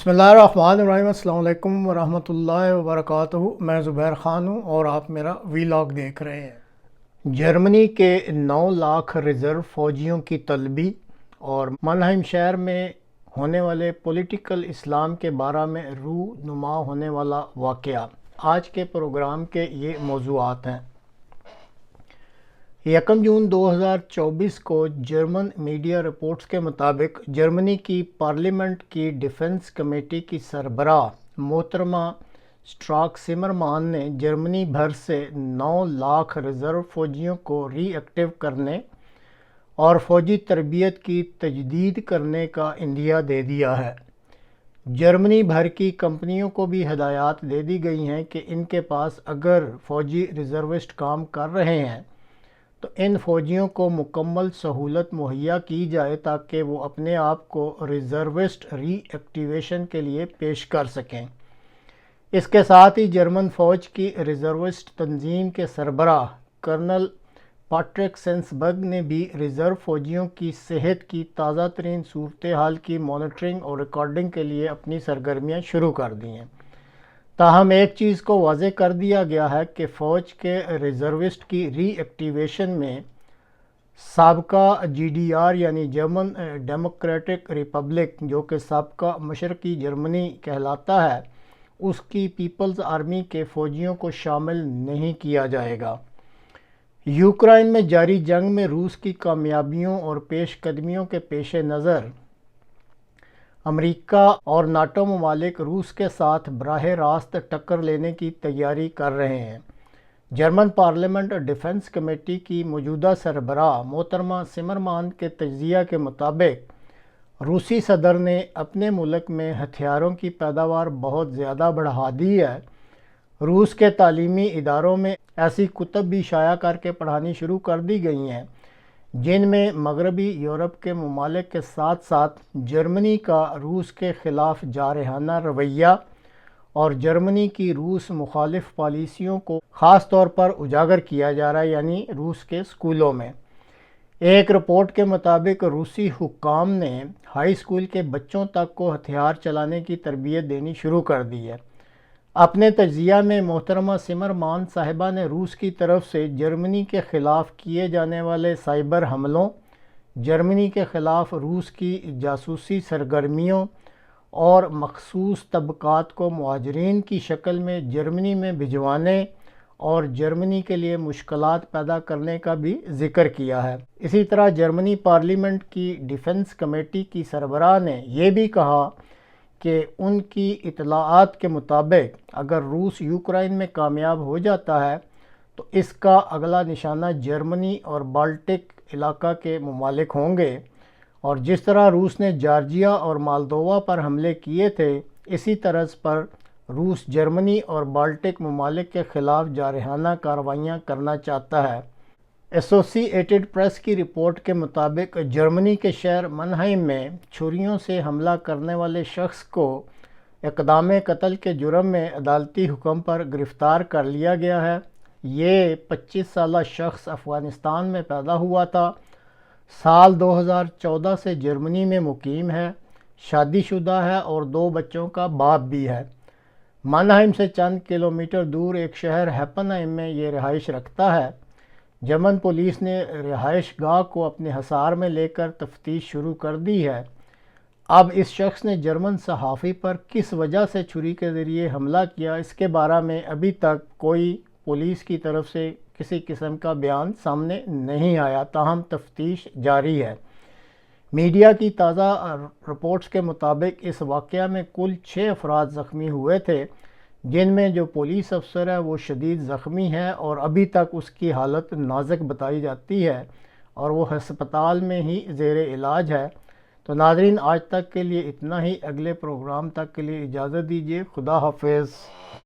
बिस्मिल्लाहिर्रहमानिर्रहीम। अस्सलाम वालेकुम वरहमतुल्लाहि वबरकातुहू। मैं ज़ुबैर ख़ान हूँ और आप मेरा वीलॉग देख रहे हैं। जर्मनी के 9 लाख रिज़र्व फ़ौजियों की तलबी और मनहाइम शहर में होने वाले पॉलिटिकल इस्लाम के बारे में रूनुमा होने वाला वाक़या आज के प्रोग्राम के ये मौज़ूआत हैं। 1 जून 2024 को जर्मन मीडिया रिपोर्ट्स के मुताबिक जर्मनी की पार्लियामेंट की डिफेंस कमेटी की सरबराह मोहतरमा स्ट्राक सिमरमान ने जर्मनी भर से 9 लाख रिज़र्व फ़ौजियों को रीएक्टिव करने और फ़ौजी तरबियत की तजदीद करने का इंदिया दे दिया है। जर्मनी भर की कंपनियों को भी हिदायत दे दी गई हैं कि इनके पास अगर फ़ौजी रिज़र्विस्ट काम कर रहे हैं तो इन फ़ौजियों को मुकम्मल सहूलत मुहैया की जाए ताकि वो अपने आप को रिज़र्विस्ट रीएक्टिवेशन के लिए पेश कर सकें। इसके साथ ही जर्मन फ़ौज की रिज़र्विस्ट तंजीम के सरबराह कर्नल पैट्रिक सेंसबर्ग ने भी रिज़र्व फ़ौजियों की सेहत की ताज़ा तरीन सूरत हाल की मॉनिटरिंग और रिकॉर्डिंग के लिए अपनी सरगर्मियाँ शुरू कर दी हैं। ताहम एक चीज़ को वाज़े कर दिया गया है कि फ़ौज के रिज़र्विस्ट की रीएक्टिवेशन में साबका GDR यानी जर्मन डेमोक्रेटिक रिपब्लिक जो कि साबका मशरक़ी जर्मनी कहलाता है, उसकी पीपल्स आर्मी के फ़ौजियों को शामिल नहीं किया जाएगा। यूक्रेन में जारी जंग में रूस की कामयाबियों और पेशकदमियों के पेश नज़र अमेरिका और नाटो ममालिक रूस के साथ बराह रास्त टक्कर लेने की तैयारी कर रहे हैं। जर्मन पार्लियामेंट डिफेंस कमेटी की मौजूदा सरबराह मोहतरमा सिमरमान के तज्ज़िया के मुताबिक रूसी सदर ने अपने मुल्क में हथियारों की पैदावार बहुत ज़्यादा बढ़ा दी है। रूस के तालीमी इदारों में ऐसी कुतब भी शाया करके पढ़ानी शुरू कर दी गई हैं जिनमें मगरबी यूरोप के ममालिक के साथ साथ जर्मनी का रूस के ख़िलाफ़ जारहाना रवैया और जर्मनी की रूस मुखालिफ पॉलिसियों को ख़ास तौर पर उजागर किया जा रहा है, यानी रूस के स्कूलों में। एक रिपोर्ट के मुताबिक रूसी हुक्काम ने हाई स्कूल के बच्चों तक को हथियार चलाने की तरबियत देनी शुरू कर दी है। अपने तज्ज़िया में मोहतरमा सिमरमान साहिबा ने रूस की तरफ से जर्मनी के ख़िलाफ़ किए जाने वाले साइबर हमलों, जर्मनी के ख़िलाफ़ रूस की जासूसी सरगर्मियों और मखसूस तबक़ात को मुहाजिरीन की शक्ल में जर्मनी में भिजवाने और जर्मनी के लिए मुश्किलात पैदा करने का भी ज़िक्र किया है। इसी तरह जर्मनी पार्लियामेंट की डिफेंस कमेटी की सरबराह ने यह भी कहा कि उनकी इतलाआत के मुताबिक अगर रूस यूक्रेन में कामयाब हो जाता है तो इसका अगला निशाना जर्मनी और बाल्टिक इलाका के ममालिक होंगे, और जिस तरह रूस ने जॉर्जिया और मोल्दोवा पर हमले किए थे इसी तरह पर रूस जर्मनी और बाल्टिक ममालिक के ख़िलाफ़ जारहाना कार्रवाइयाँ करना चाहता है। एसोसिएटेड प्रेस की रिपोर्ट के मुताबिक जर्मनी के शहर मनहाइम में छुरियों से हमला करने वाले शख्स को इक़दाम कत्ल के जुर्म में अदालती हुक्म पर गिरफ़्तार कर लिया गया है। ये 25 साला शख्स अफ़गानिस्तान में पैदा हुआ था। साल 2014 से जर्मनी में मुकीम है, शादीशुदा है और 2 बच्चों का बाप भी है। मनहाइम से चंद किलोमीटर दूर एक शहर हैपनहाइम में ये रिहाइश रखता है। जर्मन पुलिस ने रिहाइश गाह को अपने हिसार में लेकर तफ्तीश शुरू कर दी है। अब इस शख्स ने जर्मन सहाफ़ी पर किस वजह से छुरी के ज़रिए हमला किया, इसके बारे में अभी तक कोई पुलिस की तरफ से किसी किस्म का बयान सामने नहीं आया, ताहम तफ्तीश जारी है। मीडिया की ताज़ा रिपोर्ट्स के मुताबिक इस वाक़या में कुल 6 अफराद ज़ख्मी हुए थे, जिनमें जो पुलिस अफसर है वो शदीद ज़ख्मी है और अभी तक उसकी हालत नाजुक बताई जाती है और वो हस्पताल में ही ज़ेरे इलाज है। तो नाज़रीन, आज तक के लिए इतना ही। अगले प्रोग्राम तक के लिए इजाज़त दीजिए। खुदा हाफिज़।